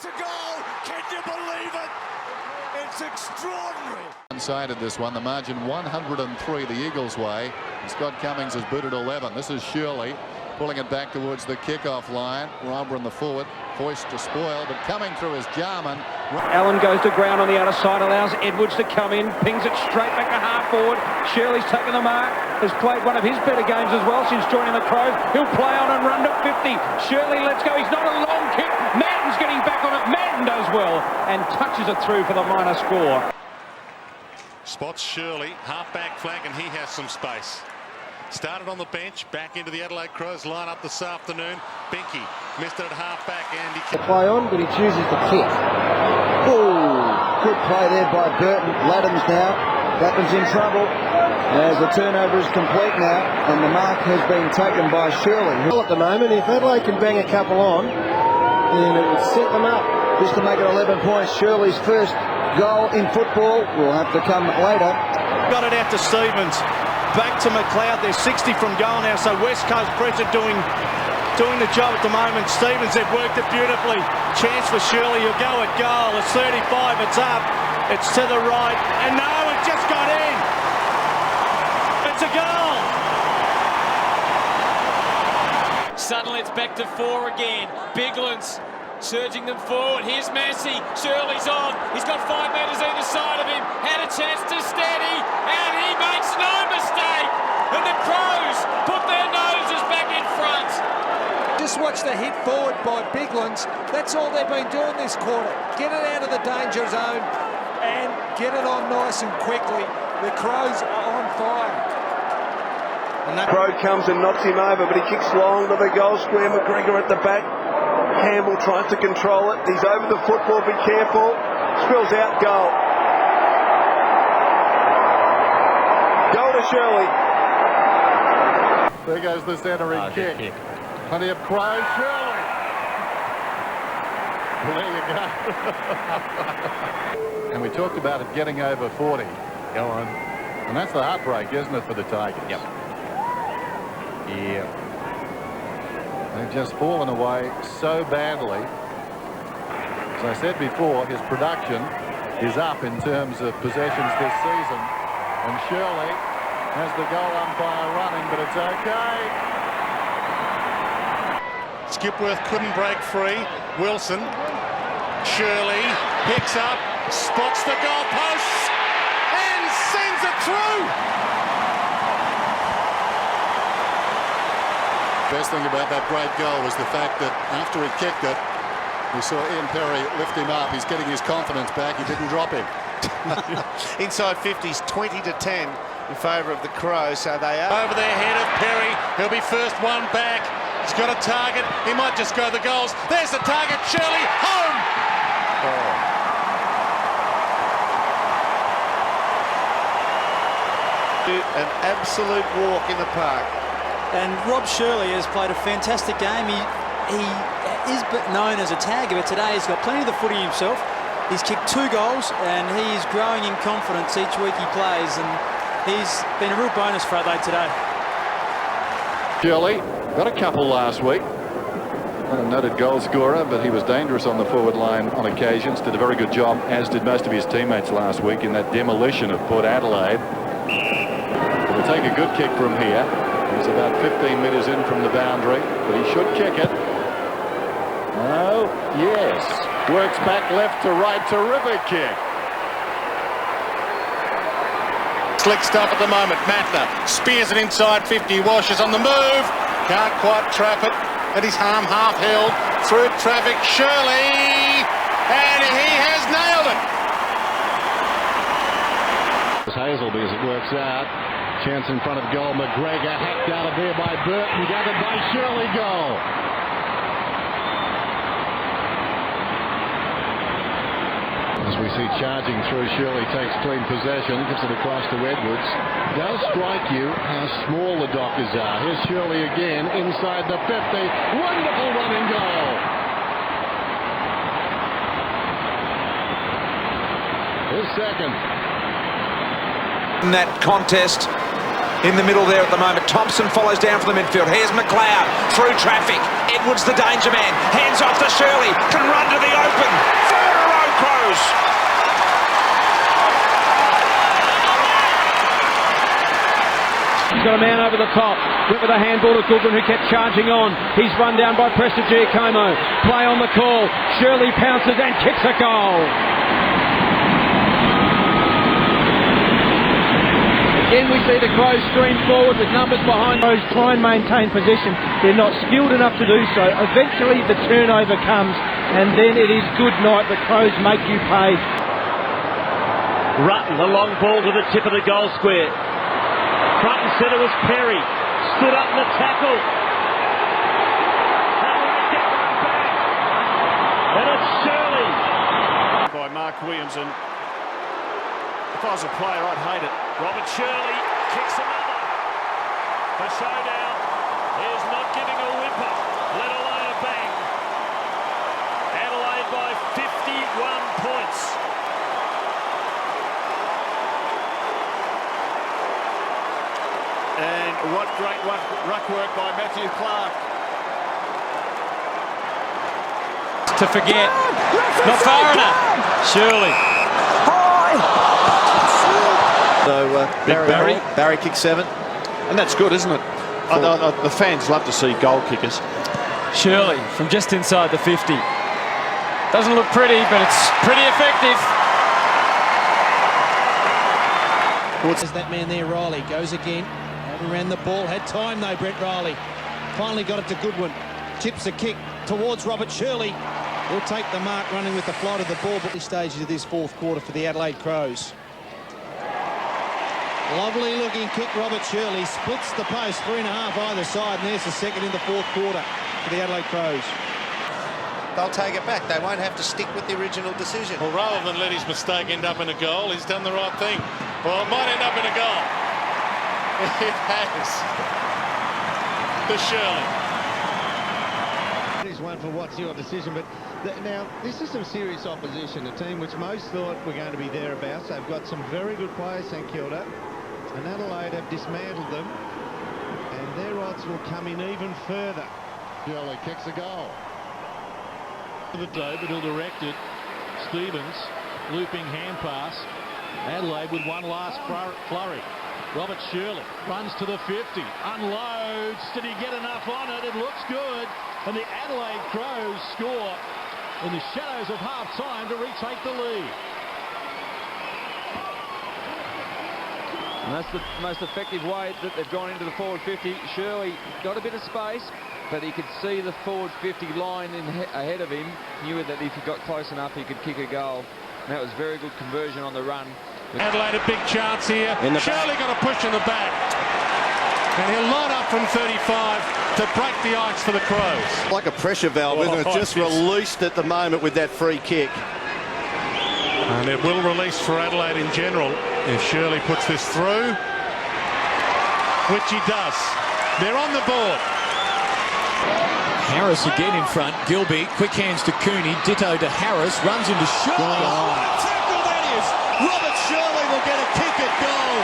It's a goal! Can you believe it? It's extraordinary. One-sided this one, the margin 103 the Eagles' way. And Scott Cummings has booted 11. This is Shirley pulling it back towards the kick-off line. Robber in the forward, hoist to spoil, but coming through is Jarman. Allen goes to ground on the outer side, allows Edwards to come in, pings it straight back to half forward. Shirley's taken the mark, has played one of his better games as well since joining the Crows. He'll play on and run to 50. Shirley lets go, he's not a long kick. Madden's getting back on it, Madden does well and touches it through for the minor score. Spots Shirley, half-back flank, and he has some space. Started on the bench, back into the Adelaide Crows lineup this afternoon. Binky missed it at half-back, and he can play on, but he chooses to kick. Oh, good play there by Burton. Laddams now. Blackman's in trouble as the turnover is complete now, and the mark has been taken by Shirley. At the moment, if Adelaide can bang a couple on, then it would set them up just to make it 11 points. Shirley's first goal in football will have to come later. Got it out to Stevens. Back to McLeod. They're 60 from goal now, so West Coast pressure doing the job at the moment. Stevens have worked it beautifully. Chance for Shirley. He'll go at goal. It's 35. It's up. It's to the right. And no, it just got in. It's a goal. Suddenly it's back to 4 again. Bigland's surging them forward. Here's Massey. Shirley's on. He's got 5 metres either side of him. Had a chance to steady. And he makes no mistake. And the Crows put their noses back in front. Just watch the hit forward by Biglands. That's all they've been doing this quarter. Get it out of the danger zone and get it on nice and quickly. The Crows are on fire. And that Crow comes and knocks him over, but he kicks long to the goal square. McGregor at the back. Campbell tries to control it. He's over the football. Be careful. Spills out. Goal. Goal to Shirley. There goes the centering kick. Plenty of Crows. Shirley. Well, there you go. And we talked about it getting over 40. Go on. And that's the heartbreak, isn't it, for the Tigers? Yep. Yeah. They've just fallen away so badly. As I said before, his production is up in terms of possessions this season. And Shirley has the goal umpire running, but it's okay. Skipworth couldn't break free. Wilson. Shirley picks up, spots the goalposts, and sends it through. Best thing about that great goal was the fact that after he kicked it, we saw Ian Perry lift him up. He's getting his confidence back. He didn't drop him. Inside 50s, 20-10 in favour of the Crows. So they are over their head of Perry. He'll be first one back. He's got a target. He might just go the goals. There's the target. Shirley home. An absolute walk in the park. And Rob Shirley has played a fantastic game. He is known as a tagger, but today he's got plenty of the footy himself. He's kicked 2 goals and he's growing in confidence each week he plays, and he's been a real bonus for Adelaide today. Shirley got a couple last week. Not a noted goal scorer, but he was dangerous on the forward line on occasions. Did a very good job, as did most of his teammates last week in that demolition of Port Adelaide. He'll take a good kick from here. He's about 15 metres in from the boundary, but he should kick it. Oh, yes. Works back left to right. Terrific kick. Slick stuff at the moment. Matner spears it inside 50. Walsh is on the move. Can't quite trap it. At his arm half held. Through traffic. Shirley. And he has nailed it. Hazelby as it works out. Chance in front of goal. McGregor hacked out of there by Burton. Gathered by Shirley. Goal. As we see charging through, Shirley takes clean possession, gives it across to Edwards. Does strike you how small the Dockers are. Here's Shirley again inside the 50. Wonderful running goal. His second. In that contest in the middle there at the moment, Thompson follows down from the midfield. Here's McLeod through traffic. Edwards the danger man. Hands off to Shirley. Can run to the open. He's got a man over the top. Went with a handball to Goodwin, who kept charging on. He's run down by Preston Giacomo. Play on the call. Shirley pounces and kicks a goal. Again, we see the Crows stream forward with numbers behind. Crows try and maintain possession. They're not skilled enough to do so. Eventually the turnover comes, and then it is good night. The Crows make you pay. Rutten, the long ball to the tip of the goal square. Front and centre was Perry. Stood up in the tackle. And it's Shirley. By Mark Williams, and if I was a player, I'd hate it. Robert Shirley kicks another. The showdown is not giving a whimper, let alone a bang. Adelaide by 51 points. And what great ruck work by Matthew Clark. To forget. Not far enough. Shirley. So Barry kicked 7. And that's good, isn't it? The fans love to see goal kickers. Shirley from just inside the 50. Doesn't look pretty, but it's pretty effective. There's that man there, Riley. Goes again. Ran the ball. Had time though, Brett Riley. Finally got it to Goodwin. Tips a kick towards Robert Shirley. He'll take the mark running with the flight of the ball. But the stages of this fourth quarter for the Adelaide Crows. Lovely looking kick, Robert Shirley. Splits the post, 3.5 either side. And there's the second in the fourth quarter for the Adelaide Crows. They'll take it back. They won't have to stick with the original decision. Well, rather than let his mistake end up in a goal, he's done the right thing. Well, it might end up in a goal. It has. The Shirley. It is one for what's your decision, but now this is some serious opposition. A team which most thought were going to be thereabouts. They've got some very good players, St Kilda, and Adelaide have dismantled them, and their odds will come in even further. Shirley kicks a goal. The toe, but he'll direct it. Stevens, looping hand pass. Adelaide with one last flurry. Robert Shirley runs to the 50, unloads. Did he get enough on it? It looks good. And the Adelaide Crows score in the shadows of half-time to retake the lead. And that's the most effective way that they've gone into the forward 50. Shirley got a bit of space, but he could see the forward 50 line ahead of him. Knew that if he got close enough, he could kick a goal. And that was very good conversion on the run. Adelaide a big chance here. Shirley got a push in the back. And he'll line up from 35 to break the ice for the Crows. Like a pressure valve, isn't it? Just released at the moment with that free kick. And it will release for Adelaide in general if Shirley puts this through, which he does. They're on the board. Harris again in front. Gilby, quick hands to Cooney. Ditto to Harris. Runs into Shirley. Tackle that is. Robert Shirley will get a kick at goal.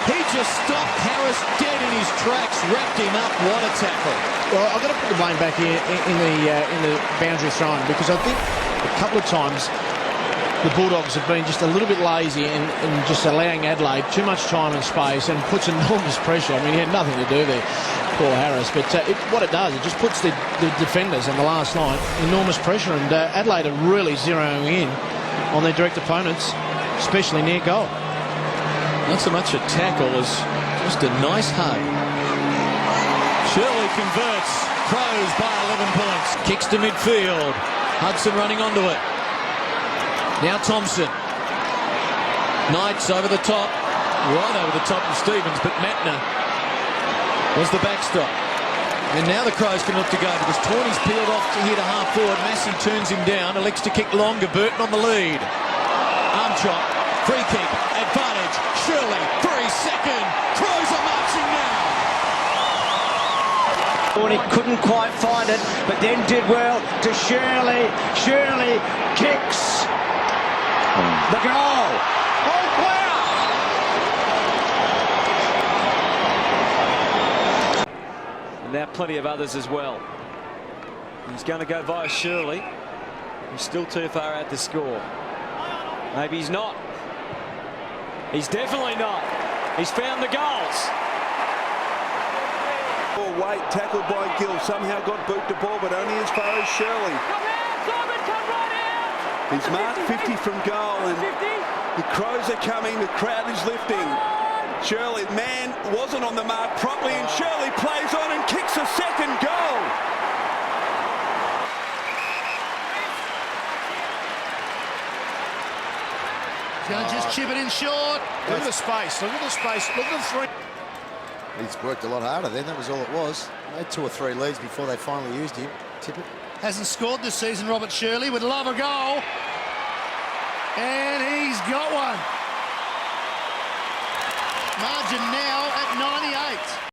He just stopped Harris dead in his tracks. Wrapped him up. What a tackle. Well, I've got to put the blame back here in the boundary thrown, because I think a couple of times the Bulldogs have been just a little bit lazy and just allowing Adelaide too much time and space, and puts enormous pressure. I mean, he had nothing to do there, poor Harris, but what it does, it just puts the defenders on the last line enormous pressure, and Adelaide are really zeroing in on their direct opponents, especially near goal. Not so much a tackle as just a nice hug. Shirley converts. Crows by 11 points. Kicks to midfield. Hudson running onto it. Now Thompson. Knights over the top. Right over the top of Stevens, but Matner was the backstop. And now the Crows can look to go, because Tawney's peeled off to here to half forward. Massey turns him down. Elects to kick longer. Burton on the lead. Arm chop. Free kick. Advantage. Shirley. 3-second. Crows are marching now. He couldn't quite find it, but then did well to Shirley. Shirley kicks the goal. Oh, wow! And now plenty of others as well. He's going to go via Shirley. He's still too far out to score. Maybe he's not. He's definitely not. He's found the goals. Weight tackled by Gill, somehow got boot the ball, but only as far as Shirley. He's marked 50 from goal, and the Crows are coming, the crowd is lifting. Shirley, man, wasn't on the mark properly, and Shirley plays on and kicks a second goal. He's going to just chip it in short. Look at the space, look at the space, look at the three. He's worked a lot harder then, that was all it was. They had 2 or 3 leads before they finally used him. Tippett hasn't scored this season, Robert Shirley, would love a goal. And he's got one. Margin now at 98.